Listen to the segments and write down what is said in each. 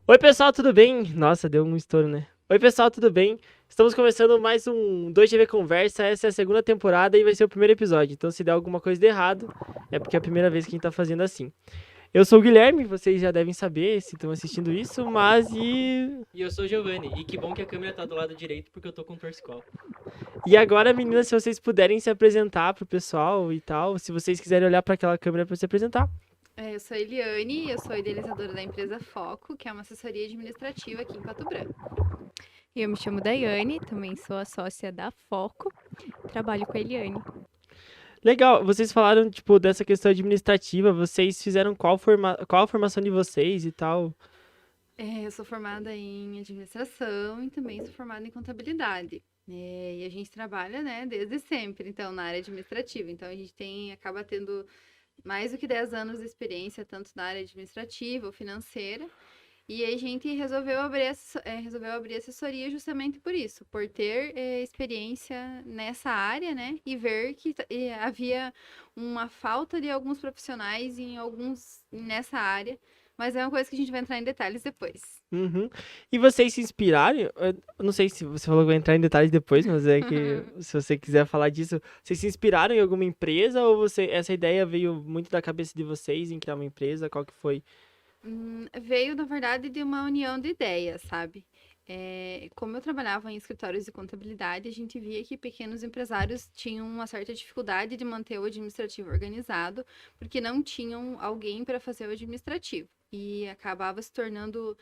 Oi, pessoal, tudo bem? Nossa, deu um estouro, né? Oi, pessoal, tudo bem? Estamos começando mais um 2GV Conversa. Essa é a segunda temporada e vai ser o primeiro episódio. Então, se der alguma coisa de errado, é porque é a primeira vez que a gente tá fazendo assim. Eu sou o Guilherme, vocês já devem saber se estão assistindo isso, mas e. E eu sou o Giovanni, e que bom que a câmera tá do lado direito porque eu tô com torcicolo. E agora, meninas, se vocês puderem se apresentar pro pessoal e tal, se vocês quiserem olhar para aquela câmera para se apresentar. Eu sou a Eliane, eu sou idealizadora da empresa Foco, que é uma assessoria administrativa aqui em Pato Branco. Eu me chamo Daiane, também sou a sócia da Foco, trabalho com a Eliane. Legal, vocês falaram, tipo, dessa questão administrativa, vocês fizeram qual a formação de vocês e tal? Eu sou formada em administração e também sou formada em contabilidade. E a gente trabalha, né, desde sempre, então, na área administrativa. Então, a gente acaba tendo mais do que 10 anos de experiência, tanto na área administrativa ou financeira. E aí a gente resolveu abrir assessoria justamente por isso, por ter experiência nessa área, né? E ver que havia uma falta de alguns profissionais nessa área, mas é uma coisa que a gente vai entrar em detalhes depois. Uhum. E vocês se inspiraram? Eu não sei se você falou que vai entrar em detalhes depois, mas é que se você quiser falar disso, vocês se inspiraram em alguma empresa ou essa ideia veio muito da cabeça de vocês em criar uma empresa? Qual que foi? Veio, na verdade, de uma união de ideias, sabe? Como eu trabalhava em escritórios de contabilidade, a gente via que pequenos empresários tinham uma certa dificuldade de manter o administrativo organizado, porque não tinham alguém para fazer o administrativo. E acabava se tornando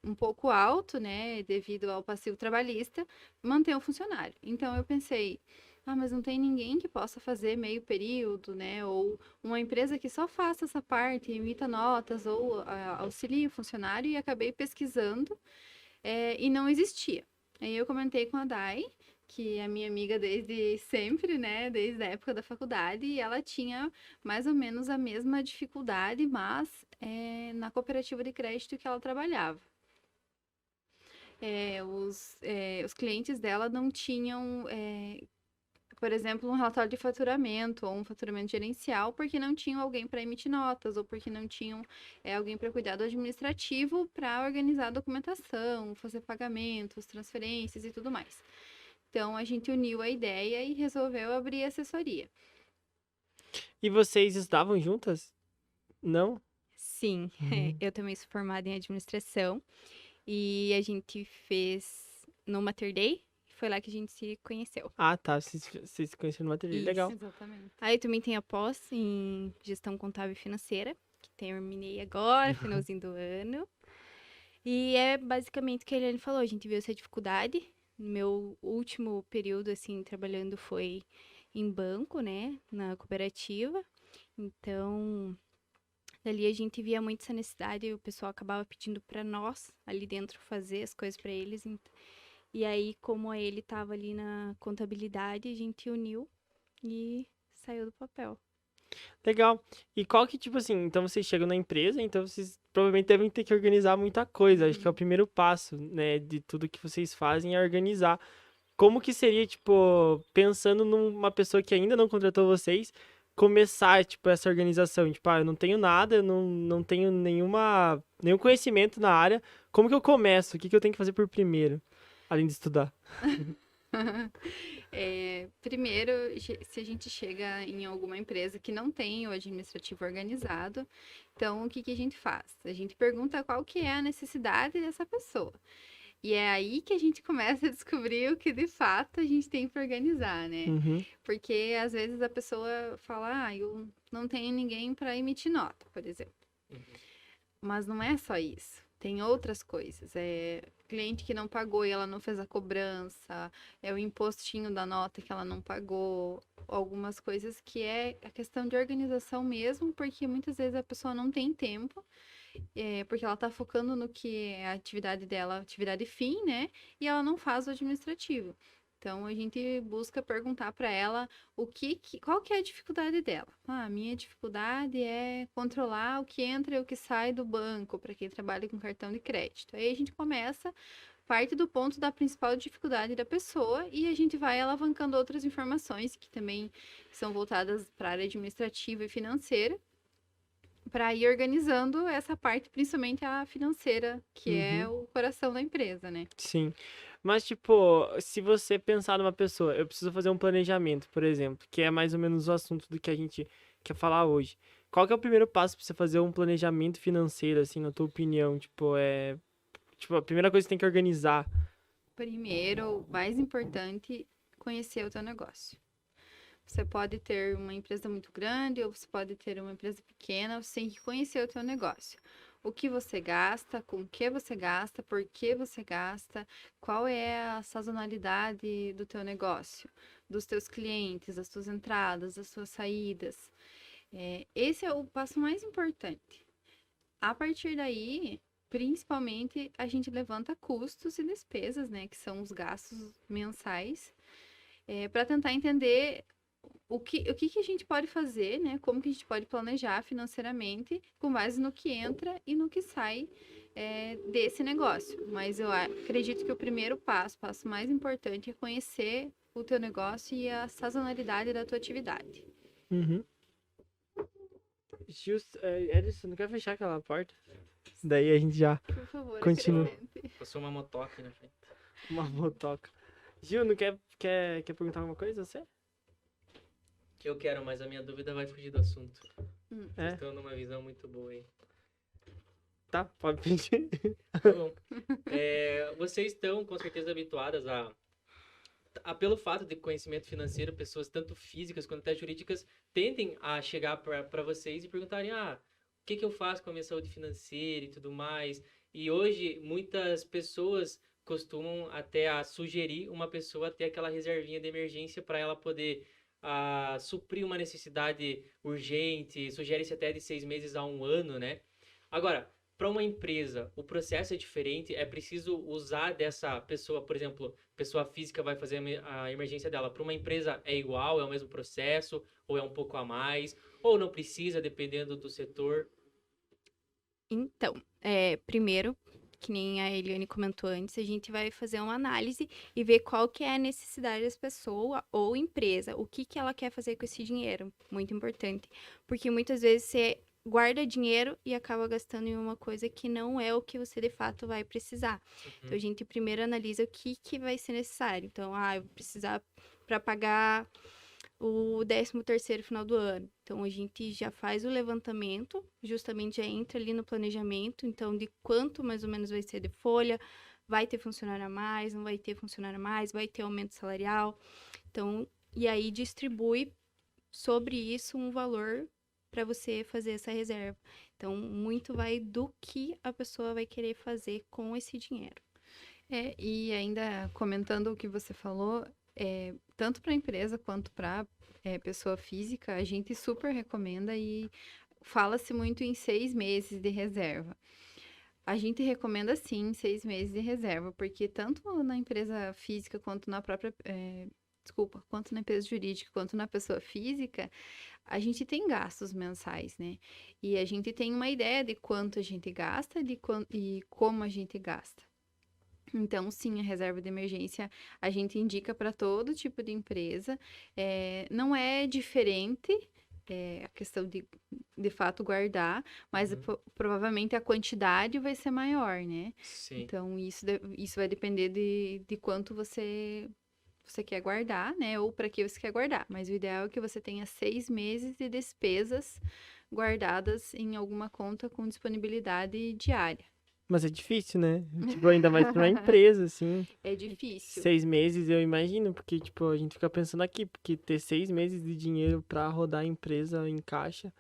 um pouco alto, né, devido ao passivo trabalhista, manter o funcionário. Então eu pensei, mas não tem ninguém que possa fazer meio período, né? Ou uma empresa que só faça essa parte, emita notas ou auxilie o funcionário, e acabei pesquisando e não existia. Aí eu comentei com a Dai, que é minha amiga desde sempre, né? Desde a época da faculdade, e ela tinha mais ou menos a mesma dificuldade, mas na cooperativa de crédito que ela trabalhava. Os clientes dela não tinham por exemplo, um relatório de faturamento ou um faturamento gerencial, porque não tinham alguém para emitir notas ou porque não tinham alguém para cuidar do administrativo para organizar a documentação, fazer pagamentos, transferências e tudo mais. Então, a gente uniu a ideia e resolveu abrir a assessoria. E vocês estudavam juntas? Não? Sim, Uhum. eu também sou formada em administração e a gente fez no Mater Dei, foi lá que a gente se conheceu. Ah, tá. Vocês se conheceram no material. Isso. Legal. Exatamente. Aí também tem a pós em gestão contábil e financeira, que terminei agora, finalzinho do ano. E é basicamente o que a Eliane falou, a gente viu essa dificuldade. Meu último período, assim, trabalhando foi em banco, né, na cooperativa. Então, dali a gente via muito essa necessidade e o pessoal acabava pedindo para nós, ali dentro, fazer as coisas para eles. E aí, como ele estava ali na contabilidade, a gente uniu e saiu do papel. Legal. E qual que, tipo assim, então vocês chegam na empresa, então vocês provavelmente devem ter que organizar muita coisa. Acho que é o primeiro passo, né, de tudo que vocês fazem é organizar. Como que seria, tipo, pensando numa pessoa que ainda não contratou vocês, começar, tipo, essa organização? Tipo, eu não tenho nada, eu não tenho nenhum conhecimento na área. Como que eu começo? O que que eu tenho que fazer por primeiro, além de estudar? Primeiro, se a gente chega em alguma empresa que não tem o administrativo organizado, então o que que a gente faz? A gente pergunta qual que é a necessidade dessa pessoa. E é aí que a gente começa a descobrir o que de fato a gente tem para organizar, né? Uhum. Porque às vezes a pessoa fala, eu não tenho ninguém para emitir nota, por exemplo. Mas não é só isso. Tem outras coisas. Cliente que não pagou e ela não fez a cobrança, é o impostinho da nota que ela não pagou, algumas coisas que é a questão de organização mesmo, porque muitas vezes a pessoa não tem tempo, porque ela tá focando no que é a atividade dela, atividade fim, né? E ela não faz o administrativo. Então a gente busca perguntar para ela qual que é a dificuldade dela. A minha dificuldade é controlar o que entra e o que sai do banco para quem trabalha com cartão de crédito. Aí a gente parte do ponto da principal dificuldade da pessoa e a gente vai alavancando outras informações que também são voltadas para a área administrativa e financeira. para ir organizando essa parte, principalmente a financeira, que é Uhum. o coração da empresa, né? Sim. Mas, tipo, se você pensar numa pessoa, eu preciso fazer um planejamento, por exemplo, que é mais ou menos o assunto do que a gente quer falar hoje. Qual que é o primeiro passo pra você fazer um planejamento financeiro, assim, na tua opinião? Tipo, a primeira coisa que você tem que organizar. Primeiro, o mais importante, conhecer o teu negócio. Você pode ter uma empresa muito grande ou você pode ter uma empresa pequena, você tem que conhecer o teu negócio. O que você gasta, com o que você gasta, por que você gasta, qual é a sazonalidade do teu negócio, dos teus clientes, das tuas entradas, das tuas saídas. Esse é o passo mais importante. A partir daí, principalmente, a gente levanta custos e despesas, né, que são os gastos mensais, para tentar entender o que a gente pode fazer, né? Como que a gente pode planejar financeiramente com base no que entra e no que sai desse negócio. Mas eu acredito que o primeiro passo, o passo mais importante, é conhecer o teu negócio e a sazonalidade da tua atividade. Uhum. Justo, Edson, não quer fechar aquela porta? Daí a gente já Por favor, Continua. acrescente. Passou uma motoca aqui na frente. uma motoca. Gil, não quer perguntar alguma coisa, você? Que eu quero, mas a minha dúvida vai fugir do assunto. Hum. Vocês É? estão numa visão muito boa aí. Tá, pode pedir. Tá bom. Vocês estão com certeza habituadas pelo fato de conhecimento financeiro, pessoas tanto físicas quanto até jurídicas tendem a chegar para vocês e perguntarem: o que eu faço com a minha saúde financeira e tudo mais. E hoje muitas pessoas costumam até a sugerir uma pessoa ter aquela reservinha de emergência para ela poder suprir uma necessidade urgente, sugere-se até de 6 meses a um ano, né? Agora, para uma empresa, o processo é diferente, é preciso usar dessa pessoa, por exemplo, pessoa física vai fazer a emergência dela. Para uma empresa é igual, é o mesmo processo, ou é um pouco a mais, ou não precisa, dependendo do setor. Então, primeiro, que nem a Eliane comentou antes, a gente vai fazer uma análise e ver qual que é a necessidade dessa pessoa ou empresa, o que que ela quer fazer com esse dinheiro, muito importante, porque muitas vezes você guarda dinheiro e acaba gastando em uma coisa que não é o que você de fato vai precisar. Então, a gente primeiro analisa o que que vai ser necessário. Então, eu vou precisar para pagar o 13º final do ano. Então, a gente já faz o levantamento, justamente já entra ali no planejamento, então, de quanto mais ou menos vai ser de folha, vai ter funcionário a mais, não vai ter funcionário a mais, vai ter aumento salarial. Então, e aí distribui sobre isso um valor para você fazer essa reserva. Então, muito vai do que a pessoa vai querer fazer com esse dinheiro. E ainda comentando o que você falou, tanto para a empresa quanto para pessoa física, a gente super recomenda e fala-se muito em 6 meses de reserva. A gente recomenda sim 6 meses de reserva, porque tanto na empresa física quanto na própria. Quanto na empresa jurídica, quanto na pessoa física, a gente tem gastos mensais, né? E a gente tem uma ideia de quanto a gente gasta e como a gente gasta. Então, sim, a reserva de emergência a gente indica para todo tipo de empresa. Não é diferente a questão de fato guardar, mas provavelmente a quantidade vai ser maior, né? Sim. Então, isso vai depender de quanto você quer guardar, né? Ou para que você quer guardar. Mas o ideal é que você tenha 6 meses de despesas guardadas em alguma conta com disponibilidade diária. Mas é difícil, né? Tipo, ainda mais pra uma empresa, assim. É difícil. 6 meses eu imagino, porque, tipo, a gente fica pensando aqui, porque ter 6 meses de dinheiro pra rodar a empresa em caixa.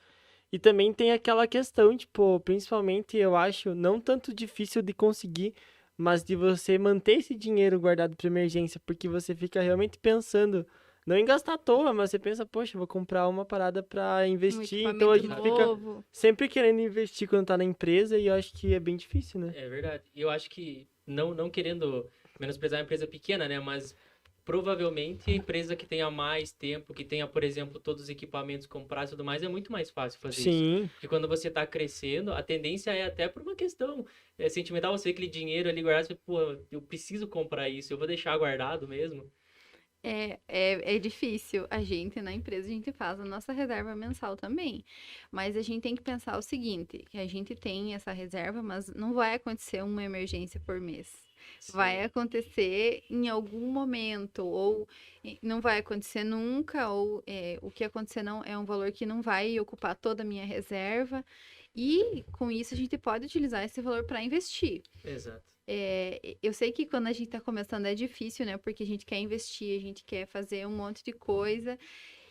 E também tem aquela questão, tipo, principalmente eu acho, não tanto difícil de conseguir, mas de você manter esse dinheiro guardado pra emergência, porque você fica realmente pensando, não em gastar à toa, mas você pensa, poxa, eu vou comprar uma parada pra Um investir, então a equipamento gente fica novo. sempre querendo investir quando tá na empresa e eu acho que é bem difícil, né? É verdade. E eu acho que, não querendo menosprezar a empresa pequena, né? Mas provavelmente a empresa que tenha mais tempo, que tenha, por exemplo, todos os equipamentos comprados e tudo mais, é muito mais fácil fazer isso. Sim, Porque quando você está crescendo, a tendência é até por uma questão sentimental, você aquele dinheiro ali guardado, você, pô, eu preciso comprar isso, eu vou deixar guardado mesmo. É difícil. A gente, na empresa, a gente faz a nossa reserva mensal também. Mas a gente tem que pensar o seguinte, que a gente tem essa reserva, mas não vai acontecer uma emergência por mês. Vai acontecer em algum momento, ou não vai acontecer nunca, ou o que acontecer não é um valor que não vai ocupar toda a minha reserva. E com isso a gente pode utilizar esse valor para investir. Exato. Eu sei que quando a gente tá começando é difícil, né? Porque a gente quer investir, a gente quer fazer um monte de coisa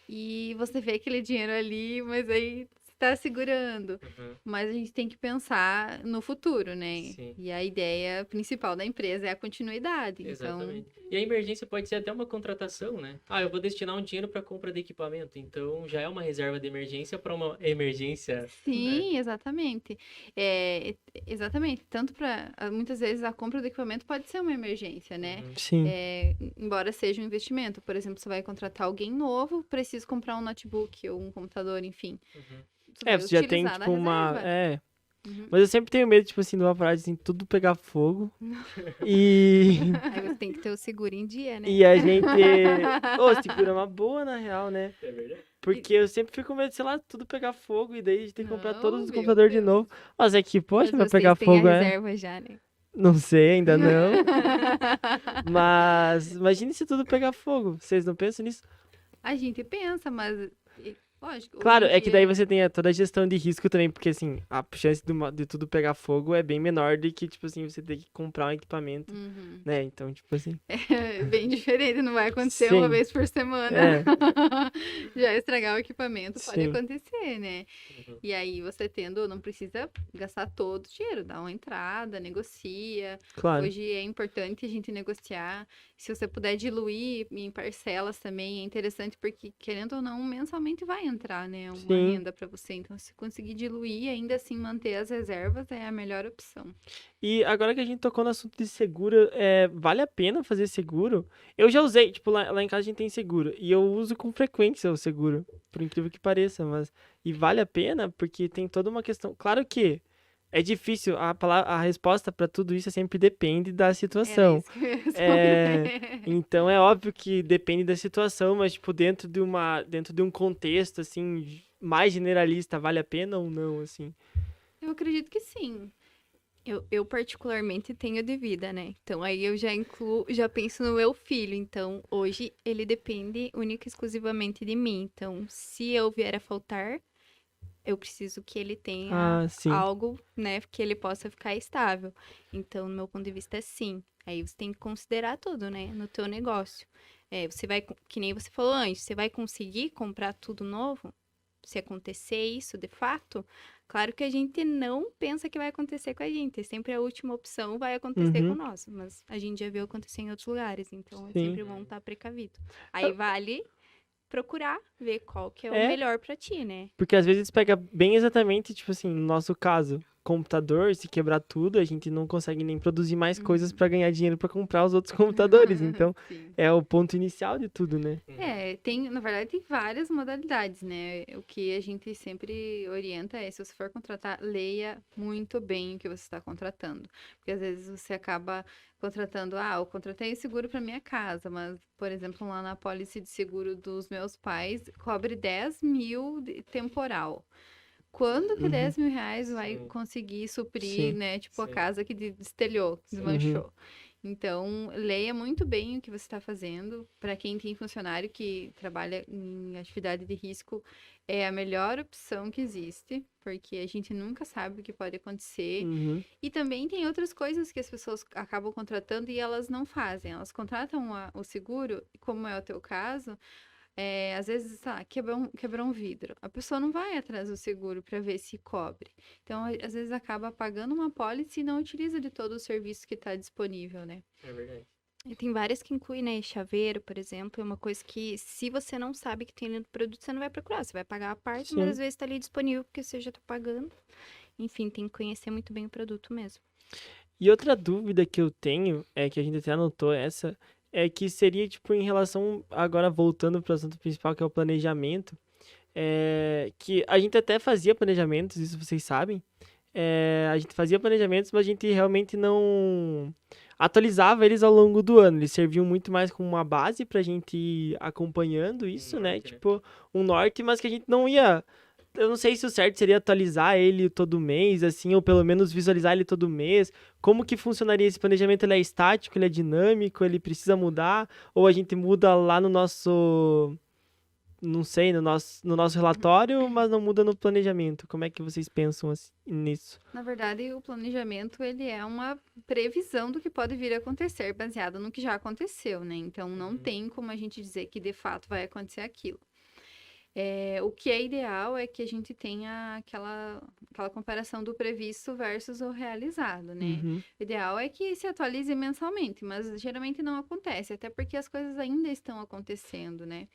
e você vê aquele dinheiro ali, mas aí está segurando. Uhum. Mas a gente tem que pensar no futuro, né? Sim. E a ideia principal da empresa é a continuidade. Então, Exatamente. E a emergência pode ser até uma contratação, né? Ah, eu vou destinar um dinheiro para compra de equipamento, então já é uma reserva de emergência para uma emergência, né? sim, exatamente. Exatamente. Tanto para muitas vezes a compra do equipamento pode ser uma emergência, né? Uhum. Sim. Embora seja um investimento. Por exemplo, você vai contratar alguém novo, precisa comprar um notebook ou um computador, enfim. Uhum. Vai Você já tem, utilizar da tipo, uma... reserva. Uhum. Mas eu sempre tenho medo, tipo assim, de uma parada, assim, tudo pegar fogo. E... Aí você tem que ter o seguro em dia, né? E a gente... segura uma boa, na real, né? É verdade. Porque eu sempre fico com medo, sei lá, tudo pegar fogo e daí a gente tem que comprar Não, todos os meu computadores de Deus. novo. Mas é que, poxa, Mas vai vocês pegar têm fogo, a reserva já, né? Não sei, ainda não. Mas imagine se tudo pegar fogo. Vocês não pensam nisso? A gente pensa, mas lógico. Claro, hoje em é que daí dia- você tem toda a gestão de risco também, porque assim, a chance de tudo pegar fogo é bem menor do que, tipo assim, você ter que comprar um equipamento, Uhum. né? Então, tipo assim. É bem diferente, não vai acontecer Sim. uma vez por semana. É. Já estragar o equipamento pode Sim. acontecer, né? Uhum. E aí você não precisa gastar todo o dinheiro, dá uma entrada, negocia. Claro. Hoje é importante a gente negociar. Se você puder diluir em parcelas também, é interessante porque, querendo ou não, mensalmente vai entrar, né? Uma Sim. renda para você. Então, se conseguir diluir e ainda assim manter as reservas, é a melhor opção. E agora que a gente tocou no assunto de seguro, vale a pena fazer seguro? Eu já usei, tipo, lá em casa a gente tem seguro. E eu uso com frequência o seguro, por incrível que pareça, mas... E vale a pena porque tem toda uma questão... Claro que é difícil, a resposta para tudo isso sempre depende da Era situação. isso que eu ia É, responder. Então é óbvio que depende da situação, mas, tipo, dentro de um contexto, assim, mais generalista, vale a pena ou não, assim? Eu acredito que sim. Eu particularmente tenho de vida, né? Então aí eu já penso no meu filho. Então hoje ele depende única e exclusivamente de mim. Então se eu vier a faltar, eu preciso que ele tenha Ah, sim. algo, né, que ele possa ficar estável. Então, no meu ponto de vista, sim. Aí você tem que considerar tudo, né, no teu negócio. Você vai, que nem você falou antes, você vai conseguir comprar tudo novo? Se acontecer isso, de fato, claro que a gente não pensa que vai acontecer com a gente. Sempre a última opção vai acontecer com Uhum. nós. Mas a gente já viu acontecer em outros lugares, então é Sim. sempre bom estar precavido. Aí vale procurar ver qual que é o É. melhor pra ti, né? Porque às vezes pega bem exatamente, tipo assim, no nosso caso, computador, se quebrar tudo, a gente não consegue nem produzir mais coisas pra ganhar dinheiro pra comprar os outros computadores. Então, Sim. é o ponto inicial de tudo, né? Na verdade, tem várias modalidades, né? O que a gente sempre orienta é, se você for contratar, leia muito bem o que você está contratando. Porque às vezes você acaba contratando, eu contratei seguro para minha casa, mas, por exemplo, lá na apólice de seguro dos meus pais, cobre 10 mil de temporal. Quando que Uhum. 10 mil reais vai Sim. conseguir suprir, Sim. né? Tipo, a Sim. casa que destelhou, Sim. desmanchou. Então, leia muito bem o que você está fazendo. Para quem tem funcionário que trabalha em atividade de risco, é a melhor opção que existe, porque a gente nunca sabe o que pode acontecer. Uhum. E também tem outras coisas que as pessoas acabam contratando e elas não fazem. Elas contratam o seguro, como é o teu caso. Às vezes, quebrou um vidro. A pessoa não vai atrás do seguro para ver se cobre. Então, às vezes, acaba pagando uma pólice e não utiliza de todo o serviço que está disponível, né? É verdade. E tem várias que incluem, né? Chaveiro, por exemplo, é uma coisa que, se você não sabe que tem ali no produto, você não vai procurar. Você vai pagar a parte, mas Sim. às vezes tá ali disponível porque você já tá pagando. Enfim, tem que conhecer muito bem o produto mesmo. E outra dúvida que eu tenho, que a gente até anotou essa, é que seria, tipo, em relação, agora voltando para o assunto principal, que é o planejamento, que a gente até fazia planejamentos, isso vocês sabem, a gente fazia planejamentos, mas a gente realmente não atualizava eles ao longo do ano. Eles serviam muito mais como uma base pra gente ir acompanhando isso, né? norte, né? Tipo, um norte, mas que a gente não ia. Eu não sei se o certo seria atualizar ele todo mês, assim, ou pelo menos visualizar ele todo mês. Como que funcionaria esse planejamento? Ele é estático, ele é dinâmico, ele precisa mudar? Ou a gente muda lá no nosso, não sei, no nosso relatório, mas não muda no planejamento? Como é que vocês pensam nisso? Na verdade, o planejamento, ele é uma previsão do que pode vir a acontecer, baseado no que já aconteceu, né? Então, não Uhum. tem como a gente dizer que, de fato, vai acontecer aquilo. O que é ideal é que a gente tenha aquela comparação do previsto versus o realizado, né? Uhum. O ideal é que se atualize mensalmente, mas geralmente não acontece, até porque as coisas ainda estão acontecendo, né?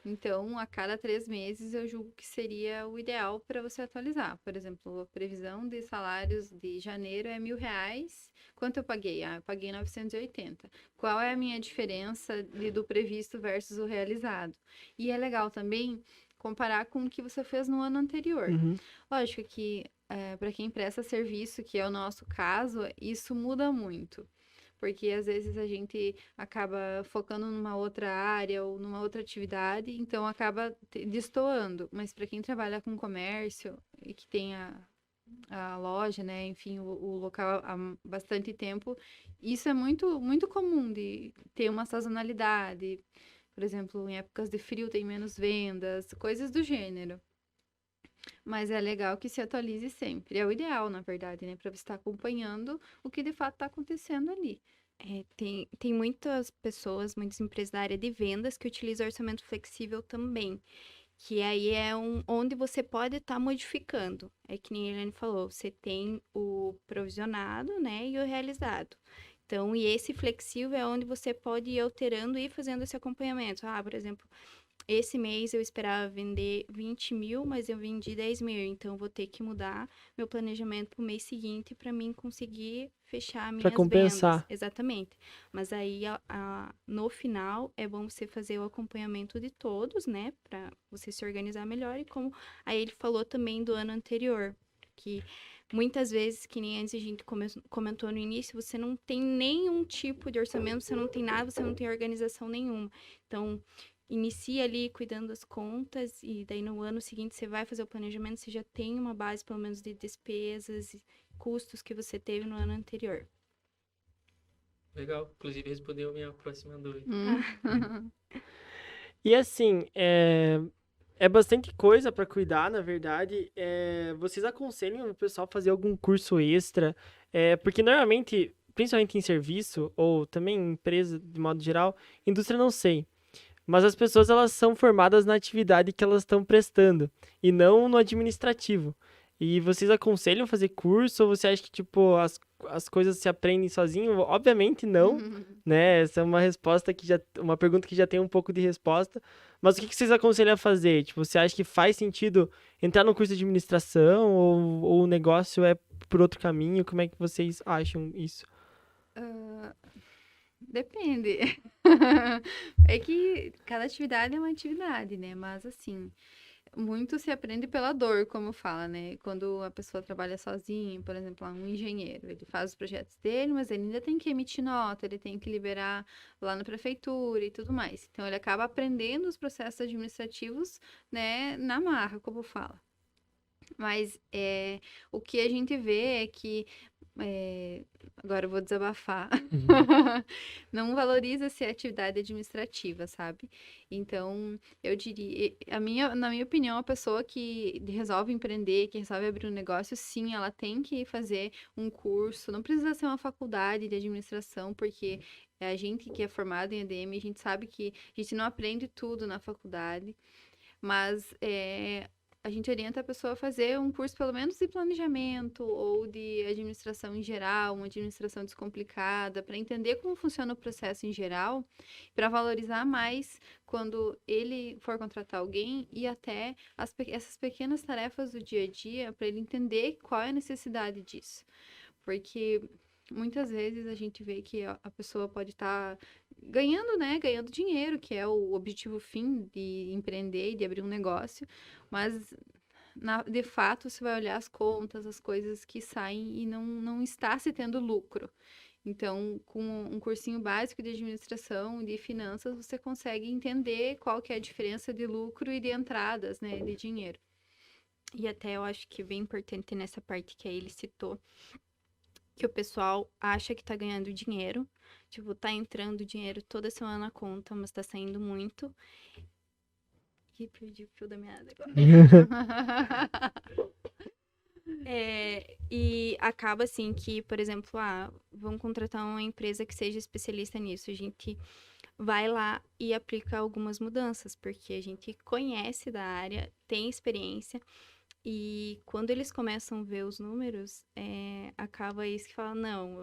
Então, a cada 3 meses, eu julgo que seria o ideal para você atualizar. Por exemplo, a previsão de salários de janeiro é R$ 1.000. Quanto eu paguei? Ah, eu paguei 980. Qual é a minha diferença do previsto versus o realizado? E é legal também comparar com o que você fez no ano anterior. Uhum. Lógico que, para quem presta serviço, que é o nosso caso, isso muda muito. Porque às vezes a gente acaba focando numa outra área ou numa outra atividade, então acaba destoando. Mas para quem trabalha com comércio e que tem a loja, né, enfim, o local há bastante tempo, isso é muito, muito comum de ter uma sazonalidade. Por exemplo, em épocas de frio tem menos vendas, coisas do gênero. Mas é legal que se atualize sempre. É o ideal, na verdade, né? Para você estar acompanhando o que de fato está acontecendo ali. Tem muitas pessoas, muitas empresas da área de vendas que utilizam orçamento flexível também. Que aí é onde você pode estar modificando. É que nem a Helene falou, você tem o provisionado, né, e o realizado. Então, e esse flexível é onde você pode ir alterando e fazendo esse acompanhamento. Ah, por exemplo, esse mês eu esperava vender 20 mil, mas eu vendi 10 mil. Então, eu vou ter que mudar meu planejamento para o mês seguinte para mim conseguir fechar Pra minhas vendas. compensar. Exatamente. Mas aí, no final, é bom você fazer o acompanhamento de todos, né? Para você se organizar melhor. E como aí ele falou também do ano anterior, que muitas vezes, que nem antes a gente comentou no início, você não tem nenhum tipo de orçamento, você não tem nada, você não tem organização nenhuma. Então, inicia ali cuidando das contas e daí no ano seguinte você vai fazer o planejamento, você já tem uma base pelo menos de despesas e custos que você teve no ano anterior. Legal. Inclusive, respondeu a minha próxima dúvida. E assim, é bastante coisa para cuidar, na verdade. Vocês aconselham o pessoal a fazer algum curso extra? Porque normalmente, principalmente em serviço, ou também em empresa de modo geral, indústria não sei. Mas as pessoas elas são formadas na atividade que elas estão prestando e não no administrativo. E vocês aconselham fazer curso ou você acha que tipo as coisas se aprendem sozinho? Obviamente não, né? Essa é uma resposta que já uma pergunta que já tem um pouco de resposta. Mas o que vocês aconselham a fazer? Tipo, você acha que faz sentido entrar no curso de administração ou o negócio é por outro caminho? Como é que vocês acham isso? Depende. É que cada atividade é uma atividade, né? Mas assim, muito se aprende pela dor, como fala, né? Quando a pessoa trabalha sozinha, por exemplo, um engenheiro, ele faz os projetos dele, mas ele ainda tem que emitir nota, ele tem que liberar lá na prefeitura e tudo mais. Então, ele acaba aprendendo os processos administrativos, né, na marra, como fala. Mas o que a gente vê é que agora eu vou desabafar. Não valoriza-se a atividade administrativa, sabe? Então, eu diria, na minha opinião, a pessoa que resolve empreender, que resolve abrir um negócio, sim, ela tem que fazer um curso. Não precisa ser uma faculdade de administração, porque a gente que é formado em ADM, a gente sabe que a gente não aprende tudo na faculdade, mas a gente orienta a pessoa a fazer um curso, pelo menos de planejamento ou de administração em geral, uma administração descomplicada, para entender como funciona o processo em geral, para valorizar mais quando ele for contratar alguém e até essas pequenas tarefas do dia a dia, para ele entender qual é a necessidade disso. Porque muitas vezes a gente vê que a pessoa pode estar ganhando, né? Ganhando dinheiro, que é o objetivo fim de empreender e de abrir um negócio, mas de fato, você vai olhar as contas, as coisas que saem e não está se tendo lucro. Então, com um cursinho básico de administração, de finanças, você consegue entender qual que é a diferença de lucro e de entradas, né, de dinheiro. E até eu acho que é bem importante nessa parte que aí ele citou, que o pessoal acha que tá ganhando dinheiro, tipo, tá entrando dinheiro toda semana na conta, mas tá saindo muito. Ih, perdi o fio da meada agora. E acaba assim que, por exemplo, vamos contratar uma empresa que seja especialista nisso. A gente vai lá e aplica algumas mudanças, porque a gente conhece da área, tem experiência, e quando eles começam a ver os números, acaba isso que fala, não,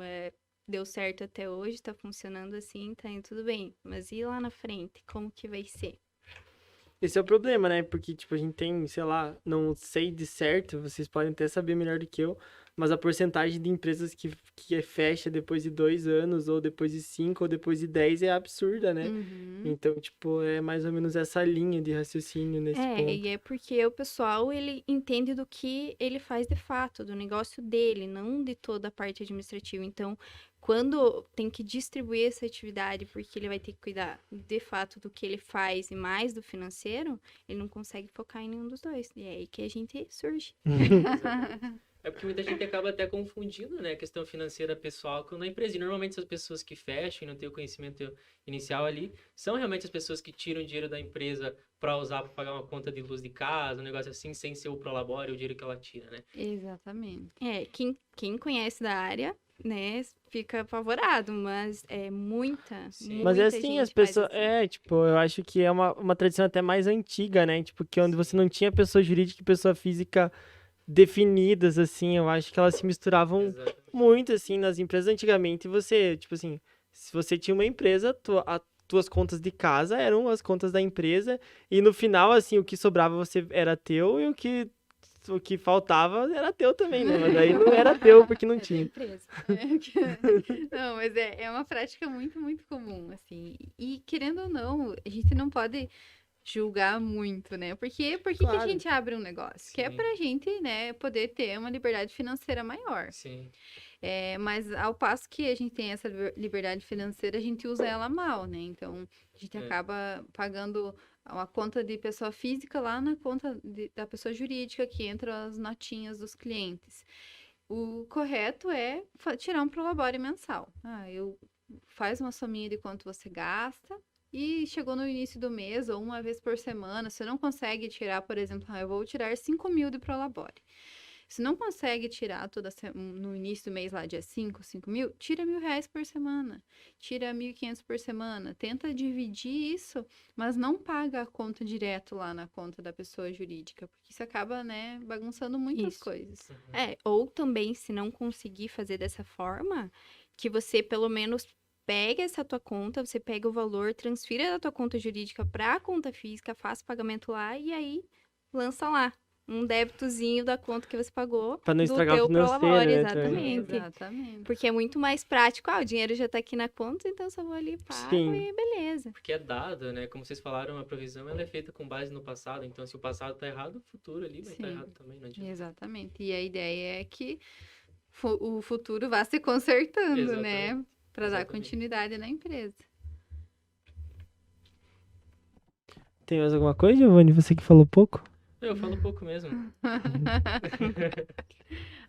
deu certo até hoje, tá funcionando assim, tá indo tudo bem. Mas e lá na frente, como que vai ser? Esse é o problema, né? Porque, tipo, a gente tem, sei lá, não sei de certo, vocês podem até saber melhor do que eu, mas a porcentagem de empresas que fecha depois de 2 anos, ou depois de 5, ou depois de 10 é absurda, né? Uhum. Então, tipo, é mais ou menos essa linha de raciocínio nesse ponto. E é porque o pessoal, ele entende do que ele faz de fato, do negócio dele, não de toda a parte administrativa. Então, quando tem que distribuir essa atividade, porque ele vai ter que cuidar de fato do que ele faz e mais do financeiro, ele não consegue focar em nenhum dos dois. E é aí que a gente surge. É porque muita gente acaba até confundindo, né, a questão financeira pessoal com a empresa. E normalmente essas pessoas que fecham e não têm o conhecimento inicial ali, são realmente as pessoas que tiram dinheiro da empresa para usar para pagar uma conta de luz de casa, um negócio assim, sem ser o prolabore, o dinheiro que ela tira, né? Exatamente. Quem conhece da área, né, fica apavorado, mas é muita, Sim. Mas é muita assim, gente as faz pessoas. assim. Tipo, eu acho que é uma tradição até mais antiga, né? Tipo, que onde você não tinha pessoa jurídica e pessoa física definidas, assim. Eu acho que elas se misturavam Exatamente. muito, assim, nas empresas antigamente. Você, tipo assim, se você tinha uma empresa, as tuas contas de casa eram as contas da empresa. E no final, assim, o que sobrava você era teu e o que faltava era teu também, né? Mas daí não era teu porque não É da tinha. empresa. Não, mas é uma prática muito, muito comum, assim. E querendo ou não, a gente não pode julgar muito, né? Porque por que que a Claro. gente abre um negócio? Que é Sim. pra gente, né, poder ter uma liberdade financeira maior. Sim. Mas ao passo que a gente tem essa liberdade financeira, a gente usa ela mal, né? Então, a gente acaba pagando uma conta de pessoa física lá na conta da pessoa jurídica, que entra as notinhas dos clientes. O correto é tirar um prolabore mensal. Faz uma sominha de quanto você gasta e chegou no início do mês ou uma vez por semana, você não consegue tirar, por exemplo, eu vou tirar 5.000 de prolabore. Se não consegue tirar no início do mês lá, dia 5.000, tira R$1.000 por semana, tira 1.500 por semana, tenta dividir isso, mas não paga a conta direto lá na conta da pessoa jurídica, porque isso acaba, né, bagunçando muitas Isso. coisas. Ou também, se não conseguir fazer dessa forma, que você pelo menos pega essa tua conta, você pega o valor, transfira da tua conta jurídica para a conta física, faz pagamento lá e aí lança lá um débitozinho da conta que você pagou Pra não do estragar o teu financeiro, prolabore, né, exatamente. Exatamente. Porque é muito mais prático, o dinheiro já tá aqui na conta, então só vou ali, pago Sim. e beleza. Porque é dado, né? Como vocês falaram, a provisão ela é feita com base no passado. Então, se o passado tá errado, o futuro ali vai estar Sim. errado também. Não adianta. Exatamente. E a ideia é que o futuro vá se consertando, né? Exatamente. Para dar Exatamente. continuidade na empresa. Tem mais alguma coisa, Giovanni? Você que falou pouco? Eu falo pouco mesmo.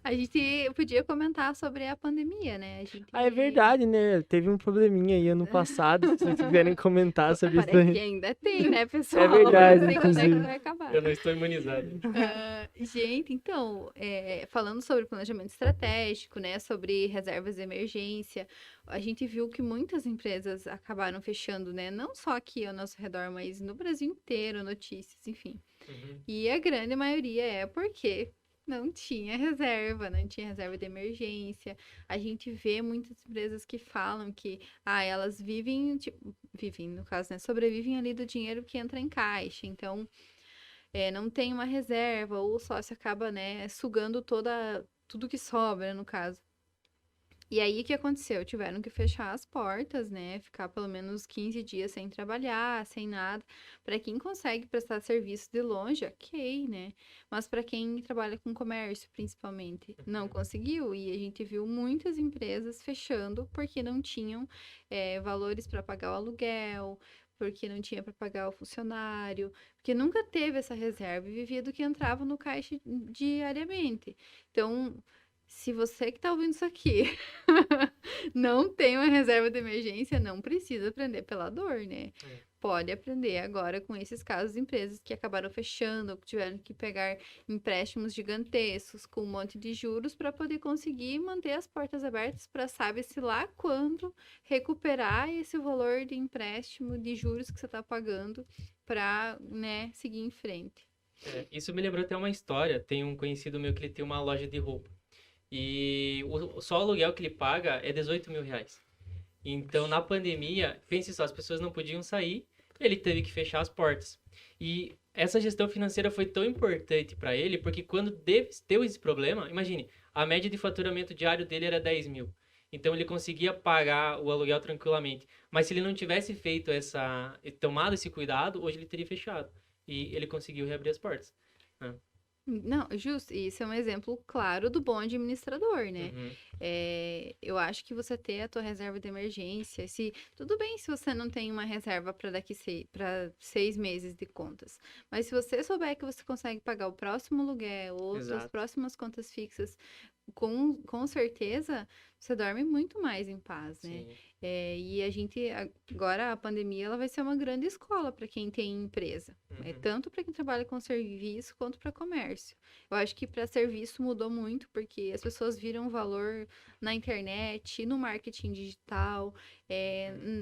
A gente podia comentar sobre a pandemia, né? A gente... É verdade, né? Teve um probleminha aí ano passado. Se vocês quiserem comentar sobre isso Parece que aí. ainda tem, né, pessoal? É verdade, Não sei quando é que inclusive. vai acabar. Eu não estou imunizado. Gente, então, falando sobre planejamento estratégico, né, sobre reservas de emergência, a gente viu que muitas empresas acabaram fechando, né, não só aqui ao nosso redor, mas no Brasil inteiro, notícias, enfim. Uhum. E a grande maioria é porque não tinha reserva de emergência. A gente vê muitas empresas que falam que elas vivem, no caso, né, sobrevivem ali do dinheiro que entra em caixa. Então, não tem uma reserva, ou o sócio acaba, né, sugando tudo que sobra, no caso. E aí, o que aconteceu? Tiveram que fechar as portas, né? Ficar pelo menos 15 dias sem trabalhar, sem nada. Para quem consegue prestar serviço de longe, ok, né? Mas para quem trabalha com comércio, principalmente, não conseguiu. E a gente viu muitas empresas fechando porque não tinham valores para pagar o aluguel, porque não tinha para pagar o funcionário, porque nunca teve essa reserva e vivia do que entrava no caixa diariamente. Então, se você que está ouvindo isso aqui não tem uma reserva de emergência, não precisa aprender pela dor, né? Pode aprender agora com esses casos de empresas que acabaram fechando, ou que tiveram que pegar empréstimos gigantescos com um monte de juros para poder conseguir manter as portas abertas para sabe-se lá quando recuperar esse valor de empréstimo de juros que você está pagando para, né, seguir em frente. Isso me lembrou até uma história. Tem um conhecido meu que ele tem uma loja de roupa. E só o aluguel que ele paga é 18 mil reais. Então, na pandemia, pense só, as pessoas não podiam sair, ele teve que fechar as portas. E essa gestão financeira foi tão importante para ele, porque quando deu esse problema, imagine, a média de faturamento diário dele era 10 mil. Então, ele conseguia pagar o aluguel tranquilamente. Mas se ele não tivesse feito tomado esse cuidado, hoje ele teria fechado. E ele conseguiu reabrir as portas. Não, justo. E isso é um exemplo claro do bom administrador, né? Uhum. Eu acho que você ter a tua reserva de emergência, tudo bem se você não tem uma reserva para 6 meses de contas, mas se você souber que você consegue pagar o próximo aluguel ou as Exato. próximas contas fixas, com certeza você dorme muito mais em paz, né? Sim. E agora a pandemia, ela vai ser uma grande escola para quem tem empresa. Uhum. Tanto para quem trabalha com serviço quanto para comércio. Eu acho que para serviço mudou muito, porque as pessoas viram valor na internet, no marketing digital,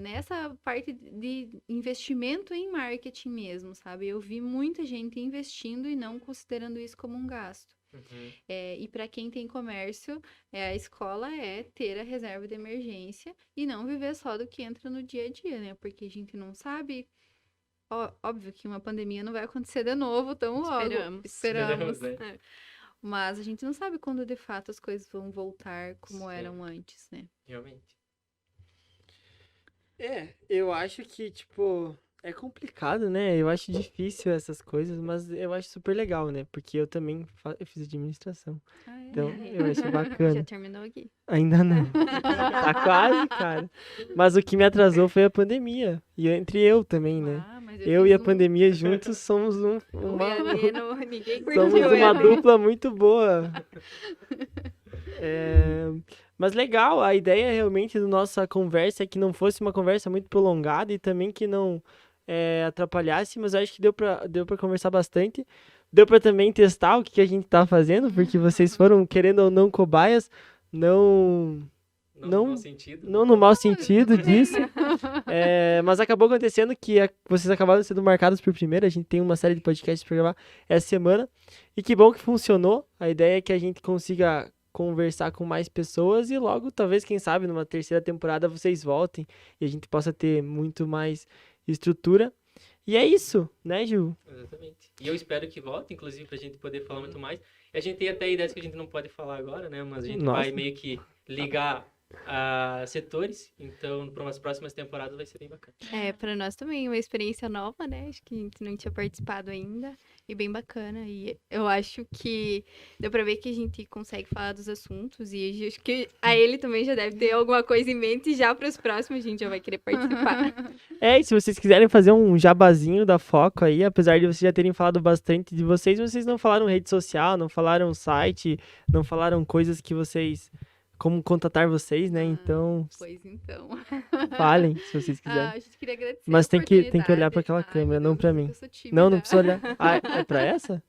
nessa parte de investimento em marketing mesmo, sabe? Eu vi muita gente investindo e não considerando isso como um gasto. Uhum. E para quem tem comércio, a escola é ter a reserva de emergência e não viver só do que entra no dia a dia, né? Porque a gente não sabe. Óbvio que uma pandemia não vai acontecer de novo tão logo. Esperamos. né? Mas a gente não sabe quando de fato as coisas vão voltar como eram antes, né? Realmente. Eu acho que, tipo, é complicado, né? Eu acho difícil essas coisas, mas eu acho super legal, né? Porque eu também eu fiz administração. Então, eu acho Já bacana. terminou aqui. Ainda não. Tá quase, cara. Mas o que me atrasou foi a pandemia. E entre eu também, né? Mas Eu e fiz a pandemia juntos somos Ninguém somos curtiu uma ele. dupla muito boa. Mas legal, a ideia realmente da nossa conversa é que não fosse uma conversa muito prolongada e também que não atrapalhasse, mas eu acho que deu pra conversar bastante. Deu pra também testar o que a gente tá fazendo, porque vocês foram, querendo ou não, cobaias, não No mau sentido. não no mau sentido disso. Mas acabou acontecendo que vocês acabaram sendo marcados por primeiro. A gente tem uma série de podcasts pra gravar essa semana. E que bom que funcionou. A ideia é que a gente consiga conversar com mais pessoas e logo, talvez, quem sabe, numa terceira temporada vocês voltem e a gente possa ter muito mais estrutura. E é isso, né, Gil? Exatamente. E eu espero que volte, inclusive, pra gente poder falar muito mais. E a gente tem até ideias que a gente não pode falar agora, né? Mas a gente Nossa. vai meio que ligar a setores. Então, para umas próximas temporadas vai ser bem bacana. Pra nós também, uma experiência nova, né? Acho que a gente não tinha participado ainda. E bem bacana. E eu acho que deu pra ver que a gente consegue falar dos assuntos. E acho que a ele também já deve ter alguma coisa em mente. Já pros próximos a gente já vai querer participar. E se vocês quiserem fazer um jabazinho da Foco aí, apesar de vocês já terem falado bastante de vocês não falaram rede social, não falaram site, não falaram coisas que vocês... Como contatar vocês, né? Então, Pois então. falem, se vocês quiserem. A gente queria agradecer Mas a tem que olhar oportunidade. pra aquela Ai, câmera, meu não Deus, pra eu mim. sou tímida. Não precisa olhar. Ah, é pra essa?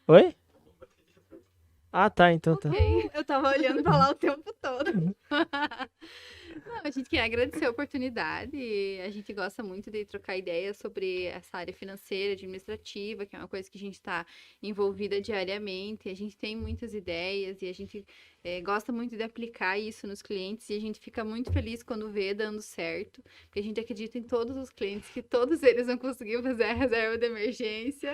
Oi? Ah, tá, então tá. Ok, eu tava olhando pra lá o tempo todo. Não, a gente quer agradecer a oportunidade. A gente gosta muito de trocar ideias sobre essa área financeira, administrativa, que é uma coisa que a gente está envolvida diariamente. A gente tem muitas ideias e a gente gosta muito de aplicar isso nos clientes. E a gente fica muito feliz quando vê dando certo, porque a gente acredita em todos os clientes, que todos eles vão conseguir fazer a reserva de emergência.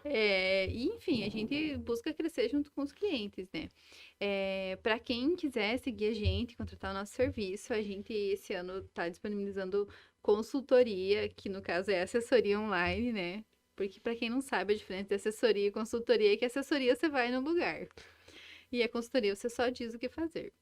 E, enfim, a gente busca crescer junto com os clientes, né? Para quem quiser seguir a gente, contratar o nosso serviço, a gente esse ano está disponibilizando consultoria, que no caso é assessoria online, né? Porque para quem não sabe a diferença de assessoria e consultoria é que assessoria você vai no lugar. E a consultoria você só diz o que fazer.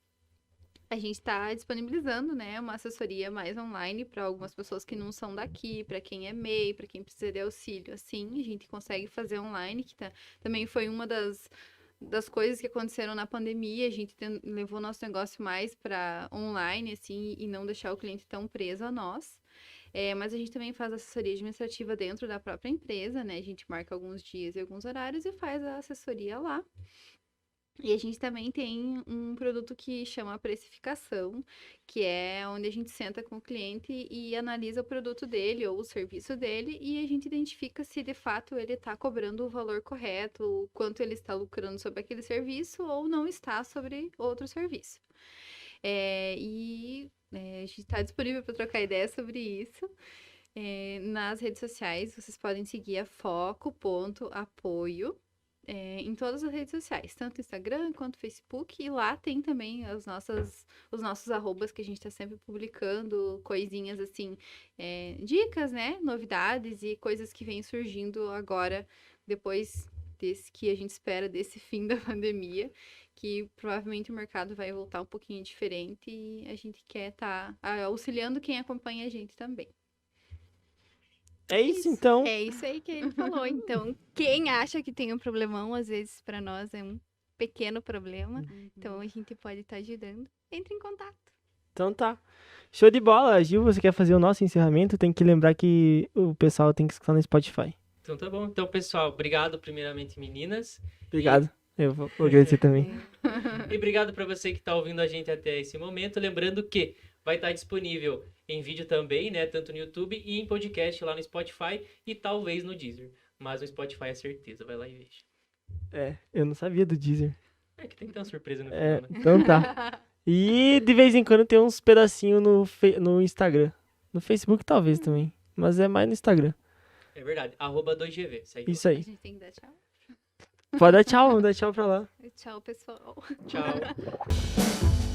A gente está disponibilizando, né, uma assessoria mais online para algumas pessoas que não são daqui, para quem é MEI, para quem precisa de auxílio, assim, a gente consegue fazer online, que também foi uma das coisas que aconteceram na pandemia, a gente levou nosso negócio mais para online, assim, e não deixar o cliente tão preso a nós. Mas a gente também faz assessoria administrativa dentro da própria empresa, né? A gente marca alguns dias e alguns horários e faz a assessoria lá. E a gente também tem um produto que chama precificação, que é onde a gente senta com o cliente e analisa o produto dele ou o serviço dele e a gente identifica se de fato ele está cobrando o valor correto, o quanto ele está lucrando sobre aquele serviço ou não está sobre outro serviço. A gente está disponível para trocar ideia sobre isso. Nas redes sociais, vocês podem seguir a foco.apoio. Em todas as redes sociais, tanto Instagram quanto Facebook, e lá tem também os nossos arrobas que a gente está sempre publicando, coisinhas assim, dicas, né, novidades e coisas que vêm surgindo agora, depois desse que a gente espera desse fim da pandemia, que provavelmente o mercado vai voltar um pouquinho diferente e a gente quer estar auxiliando quem acompanha a gente também. É isso, então. É isso aí que ele falou. Então, quem acha que tem um problemão, às vezes para nós é um pequeno problema. Então, a gente pode estar ajudando. Entre em contato. Então tá. Show de bola. Gil, você quer fazer o nosso encerramento? Tem que lembrar que o pessoal tem que escutar no Spotify. Então tá bom. Então, pessoal, obrigado primeiramente, meninas. Obrigado. Eu vou agradecer também. E obrigado para você que está ouvindo a gente até esse momento. Lembrando que vai estar disponível em vídeo também, né? Tanto no YouTube e em podcast lá no Spotify e talvez no Deezer. Mas no Spotify é certeza, vai lá e veja. Eu não sabia do Deezer. É que tem que ter uma surpresa no final, né? Então tá. E de vez em quando tem uns pedacinhos no Instagram. No Facebook talvez também. Mas é mais no Instagram. É verdade. @2GV. Segue Isso A aí. gente tem que dar tchau. Pode dar tchau, vamos dar tchau pra lá. Tchau, pessoal. lá. Tchau.